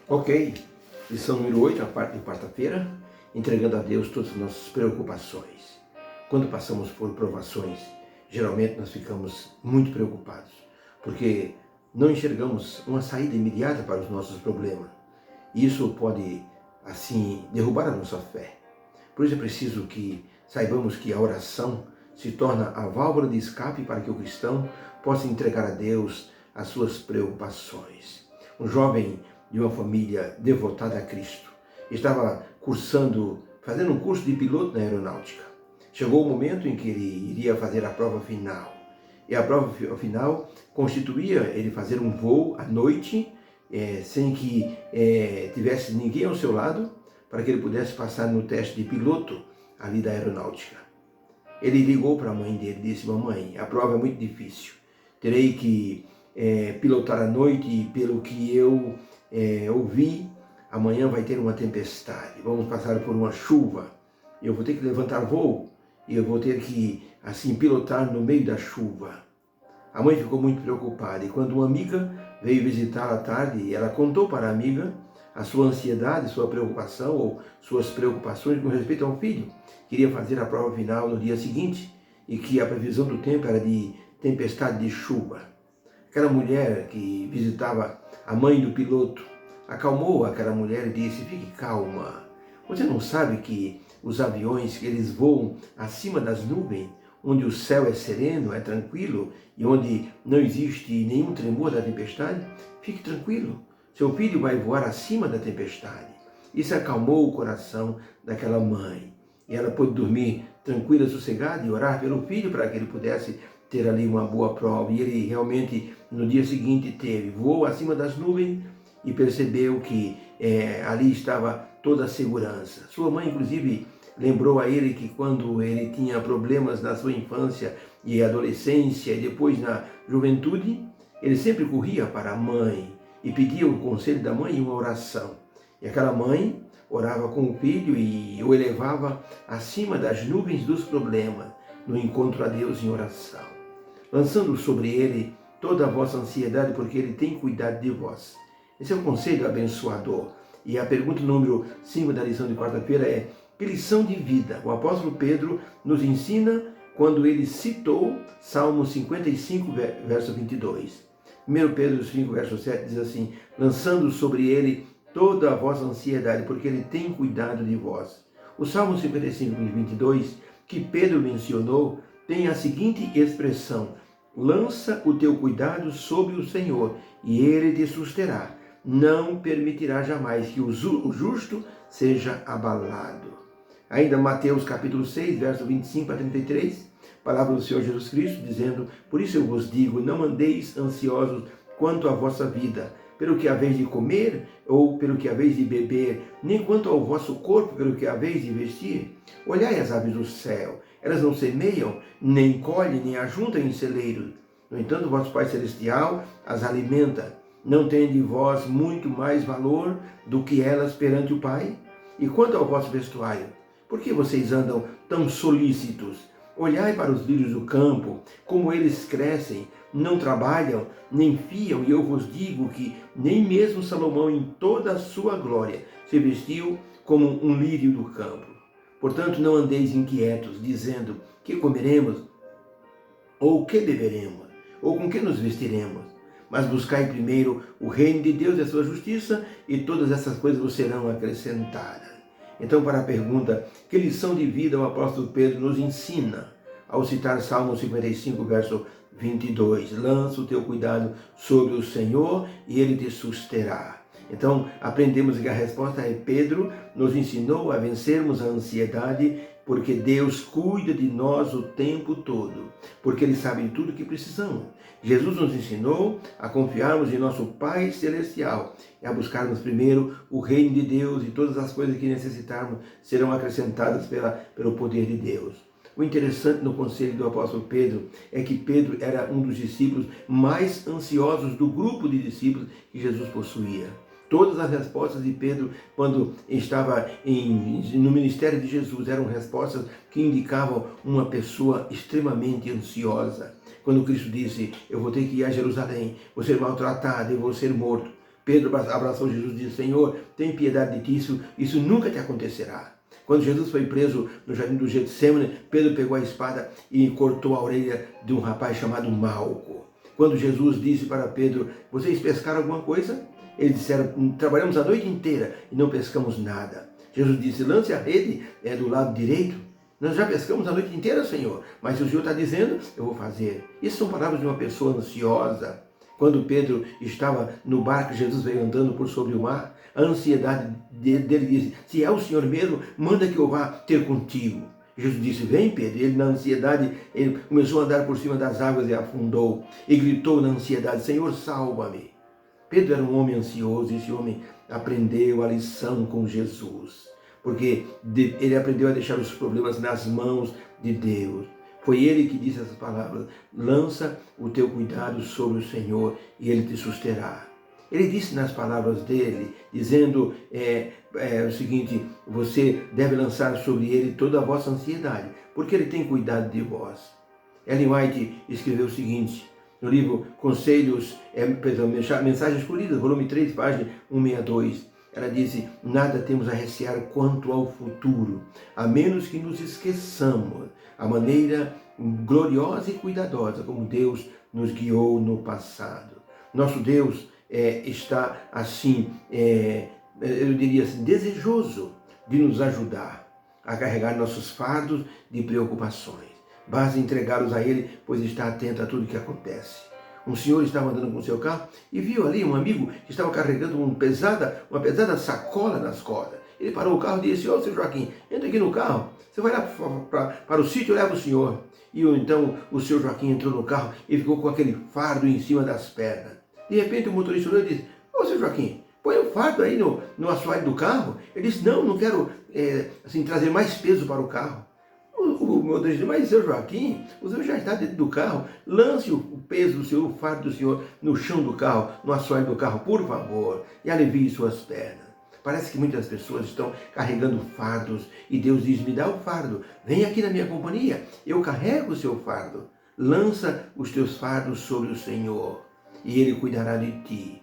Ok, lição número 8, a parte de quarta-feira, entregando a Deus todas as nossas preocupações. Quando passamos por provações, geralmente nós ficamos muito preocupados, porque não enxergamos uma saída imediata para os nossos problemas. Isso pode, assim, derrubar a nossa fé. Por isso é preciso que saibamos que a oração se torna a válvula de escape para que o cristão possa entregar a Deus as suas preocupações. Um jovem de uma família devotada a Cristo estava fazendo um curso de piloto na aeronáutica. Chegou o momento em que ele iria fazer a prova final. E a prova final constituía ele fazer um voo à noite, sem que tivesse ninguém ao seu lado, para que ele pudesse passar no teste de piloto ali da aeronáutica. Ele ligou para a mãe dele e disse: mamãe, a prova é muito difícil. Terei que pilotar à noite e pelo que eu ouvi, amanhã vai ter uma tempestade. Vamos passar por uma chuva. Eu vou ter que levantar voo e eu vou ter que, assim, pilotar no meio da chuva. A mãe ficou muito preocupada e quando uma amiga veio visitá-la à tarde, ela contou para a amiga a sua ansiedade, sua preocupação ou suas preocupações com respeito ao filho. Queria fazer a prova final no dia seguinte e que a previsão do tempo era de tempestade de chuva. Aquela mulher que visitava a mãe do piloto acalmou aquela mulher e disse: fique calma. Você não sabe que os aviões que eles voam acima das nuvens, onde o céu é sereno, é tranquilo e onde não existe nenhum tremor da tempestade? Fique tranquilo. Seu filho vai voar acima da tempestade. Isso acalmou o coração daquela mãe. E ela pôde dormir tranquila, sossegada e orar pelo filho para que ele pudesse ter ali uma boa prova. E ele realmente, no dia seguinte, voou acima das nuvens e percebeu que ali estava toda a segurança. Sua mãe, inclusive, lembrou a ele que quando ele tinha problemas na sua infância e adolescência e depois na juventude, ele sempre corria para a mãe e pedia o conselho da mãe e uma oração. E aquela mãe orava com o filho e o elevava acima das nuvens dos problemas, no encontro a Deus em oração, lançando sobre ele toda a vossa ansiedade, porque ele tem cuidado de vós. Esse é um conselho abençoador. E a pergunta número 5 da lição de quarta-feira é: que lição de vida o apóstolo Pedro nos ensina quando ele citou Salmo 55, verso 22? 1 Pedro 5, verso 7 diz assim: lançando sobre ele toda a vossa ansiedade, porque ele tem cuidado de vós. O Salmo 55, 22, que Pedro mencionou, tem a seguinte expressão: lança o teu cuidado sobre o Senhor, e ele te susterá. Não permitirá jamais que o justo seja abalado. Ainda Mateus capítulo 6, verso 25 a 33, palavra do Senhor Jesus Cristo, dizendo: por isso eu vos digo, não andeis ansiosos quanto à vossa vida, pelo que haveis de comer, ou pelo que haveis de beber, nem quanto ao vosso corpo, pelo que haveis de vestir. Olhai as aves do céu, elas não semeiam, nem colhem, nem ajuntam em celeiros. No entanto, vosso Pai Celestial as alimenta. Não tem de vós muito mais valor do que elas perante o Pai? E quanto ao vosso vestuário, por que vocês andam tão solícitos? Olhai para os lírios do campo, como eles crescem, não trabalham, nem fiam, e eu vos digo que nem mesmo Salomão em toda a sua glória se vestiu como um lírio do campo. Portanto, não andeis inquietos, dizendo: que comeremos, ou que beberemos, ou com que nos vestiremos? Mas buscai primeiro o reino de Deus e a sua justiça, e todas essas coisas vos serão acrescentadas. Então, para a pergunta: que lição de vida o apóstolo Pedro nos ensina ao citar Salmo 55, verso 22? Lança o teu cuidado sobre o Senhor e ele te susterá. Então, aprendemos que a resposta é: Pedro nos ensinou a vencermos a ansiedade, porque Deus cuida de nós o tempo todo, porque Ele sabe de tudo que precisamos. Jesus nos ensinou a confiarmos em nosso Pai Celestial e a buscarmos primeiro o reino de Deus, e todas as coisas que necessitarmos serão acrescentadas pelo poder de Deus. O interessante no conselho do apóstolo Pedro é que Pedro era um dos discípulos mais ansiosos do grupo de discípulos que Jesus possuía. Todas as respostas de Pedro, quando estava no ministério de Jesus, eram respostas que indicavam uma pessoa extremamente ansiosa. Quando Cristo disse: eu vou ter que ir a Jerusalém, vou ser maltratado e vou ser morto. Pedro abraçou Jesus e disse: Senhor, tem piedade de ti, isso nunca te acontecerá. Quando Jesus foi preso no jardim do Getsemane, Pedro pegou a espada e cortou a orelha de um rapaz chamado Malco. Quando Jesus disse para Pedro: vocês pescaram alguma coisa? Eles disseram: trabalhamos a noite inteira e não pescamos nada. Jesus disse: lance a rede do lado direito. Nós já pescamos a noite inteira, Senhor, mas se o Senhor está dizendo, eu vou fazer. Isso são palavras de uma pessoa ansiosa. Quando Pedro estava no barco, Jesus veio andando por sobre o mar, a ansiedade dele disse: se é o Senhor mesmo, manda que eu vá ter contigo. Jesus disse: vem, Pedro. Ele, na ansiedade, ele começou a andar por cima das águas e afundou. E gritou na ansiedade: Senhor, salva-me. Pedro era um homem ansioso, e esse homem aprendeu a lição com Jesus, porque ele aprendeu a deixar os problemas nas mãos de Deus. Foi ele que disse essas palavras: lança o teu cuidado sobre o Senhor e ele te susterá. Ele disse nas palavras dele, dizendo o seguinte: você deve lançar sobre ele toda a vossa ansiedade, porque ele tem cuidado de vós. Ellen White escreveu o seguinte, no livro Mensagens Colhidas, volume 3, página 162. Ela disse: nada temos a recear quanto ao futuro, a menos que nos esqueçamos a maneira gloriosa e cuidadosa como Deus nos guiou no passado. Nosso Deus está assim, eu diria assim, desejoso de nos ajudar a carregar nossos fardos de preocupações. Basta entregá-los a Ele, pois está atento a tudo que acontece. Um senhor estava andando com seu carro e viu ali um amigo que estava carregando uma pesada sacola nas costas. Ele parou o carro e disse: ô, seu Joaquim, entra aqui no carro, você vai lá para o sítio, leva o senhor. E então o seu Joaquim entrou no carro e ficou com aquele fardo em cima das pernas. De repente o motorista olhou e disse: ô, seu Joaquim, põe o fardo aí no assoalho do carro. Ele disse: não quero trazer mais peso para o carro. O motorista disse: mas seu Joaquim, o senhor já está dentro do carro, lance o peso do senhor, o fardo do senhor no chão do carro, no assoalho do carro, por favor, e alivie suas pernas. Parece que muitas pessoas estão carregando fardos e Deus diz: me dá o fardo, vem aqui na minha companhia, eu carrego o seu fardo. Lança os teus fardos sobre o Senhor e Ele cuidará de ti.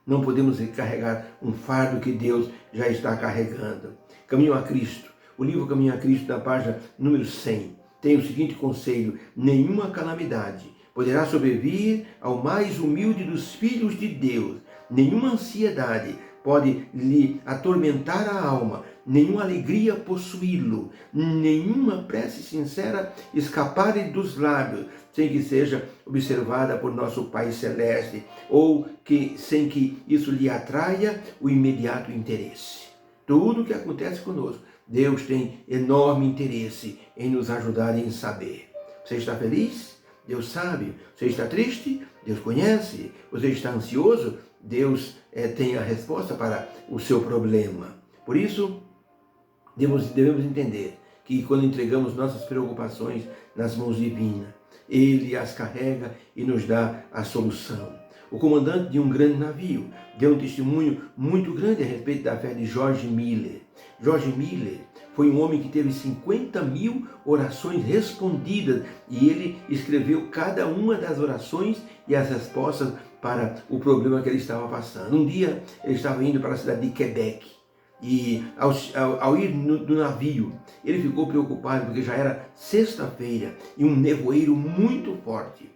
Não podemos carregar um fardo que Deus já está carregando. Caminho a Cristo. O livro Caminho a Cristo, na página número 100, tem o seguinte conselho: nenhuma calamidade poderá sobrevir ao mais humilde dos filhos de Deus. Nenhuma ansiedade pode lhe atormentar a alma, nenhuma alegria possuí-lo, nenhuma prece sincera escapar-lhe dos lábios, sem que seja observada por nosso Pai Celeste, ou sem que isso lhe atraia o imediato interesse. Tudo o que acontece conosco, Deus tem enorme interesse em nos ajudar em saber. Você está feliz? Deus sabe. Você está triste? Deus conhece. Você está ansioso? Deus tem a resposta para o seu problema. Por isso, devemos entender que quando entregamos nossas preocupações nas mãos divinas, Ele as carrega e nos dá a solução. O comandante de um grande navio deu um testemunho muito grande a respeito da fé de George Miller. George Miller foi um homem que teve 50.000 orações respondidas e ele escreveu cada uma das orações e as respostas para o problema que ele estava passando. Um dia ele estava indo para a cidade de Quebec e ao ir no navio ele ficou preocupado porque já era sexta-feira e um nevoeiro muito forte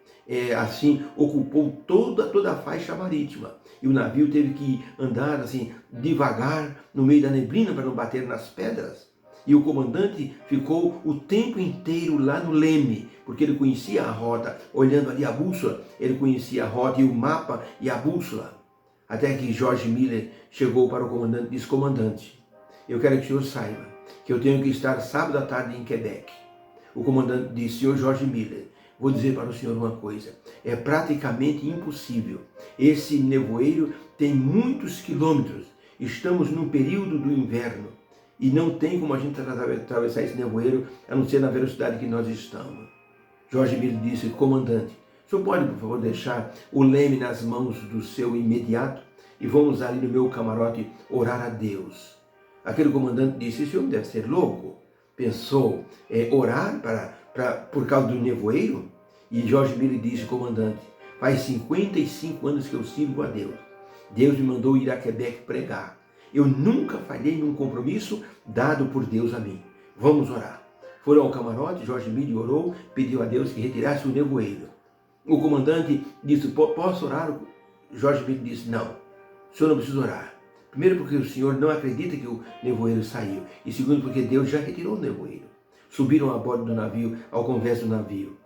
ocupou toda a faixa marítima. E o navio teve que andar assim devagar no meio da neblina para não bater nas pedras. E o comandante ficou o tempo inteiro lá no leme, porque ele conhecia a rota, olhando ali a bússola, ele conhecia a rota e o mapa e a bússola. Até que George Miller chegou para o comandante e disse: comandante, eu quero que o senhor saiba que eu tenho que estar sábado à tarde em Quebec. O comandante disse: senhor George Miller, vou dizer para o senhor uma coisa, é praticamente impossível. Esse nevoeiro tem muitos quilômetros, estamos num período do inverno e não tem como a gente atravessar esse nevoeiro a não ser na velocidade que nós estamos. George Miller disse: comandante, o senhor pode, por favor, deixar o leme nas mãos do seu imediato e vamos ali no meu camarote orar a Deus. Aquele comandante disse: esse homem deve ser louco. Pensou orar por causa do nevoeiro? E George Miller disse: comandante, faz 55 anos que eu sirvo a Deus Deus me mandou ir a Quebec pregar. Eu nunca falhei num compromisso dado por Deus a mim. Vamos orar. Foram ao camarote, Jorge Mille orou, pediu a Deus que retirasse o nevoeiro. O comandante disse, posso orar? Jorge Mille disse, não, o senhor não precisa orar. Primeiro porque o senhor não acredita que o nevoeiro saiu. E segundo porque Deus já retirou o nevoeiro. Subiram a bordo do navio, ao convés do navio.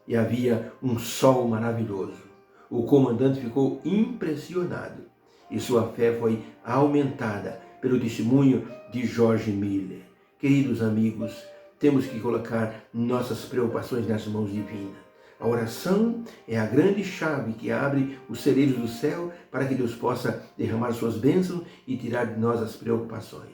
E havia um sol maravilhoso. O comandante ficou impressionado. E sua fé foi aumentada pelo testemunho de Jorge Mille. Queridos amigos, temos que colocar nossas preocupações nas mãos divinas. A oração é a grande chave que abre os celeiros do céu para que Deus possa derramar suas bênçãos e tirar de nós as preocupações.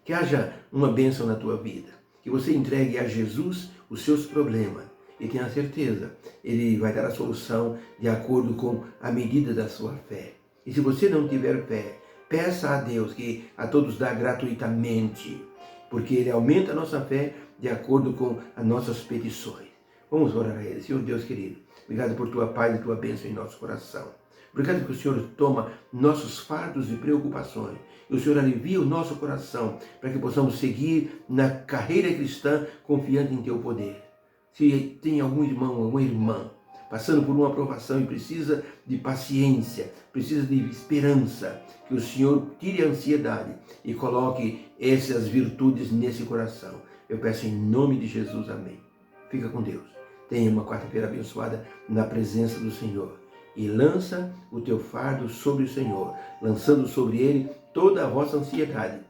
Que haja uma bênção na tua vida. Que você entregue a Jesus os seus problemas e tenha certeza, Ele vai dar a solução de acordo com a medida da sua fé. E se você não tiver fé, peça a Deus que a todos dá gratuitamente, porque Ele aumenta a nossa fé de acordo com as nossas petições. Vamos orar a Ele. Senhor Deus querido, obrigado por Tua paz e Tua bênção em nosso coração. Obrigado que o Senhor toma nossos fardos e preocupações e o Senhor alivia o nosso coração para que possamos seguir na carreira cristã confiando em Teu poder. Se tem algum irmão, alguma irmã passando por uma provação e precisa de paciência, precisa de esperança, que o Senhor tire a ansiedade e coloque essas virtudes nesse coração. Eu peço em nome de Jesus, amém. Fica com Deus. Tenha uma quarta-feira abençoada na presença do Senhor. E lança o teu fardo sobre o Senhor, lançando sobre Ele toda a vossa ansiedade,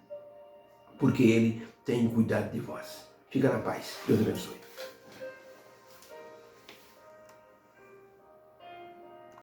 porque Ele tem cuidado de vós. Fica na paz. Deus abençoe.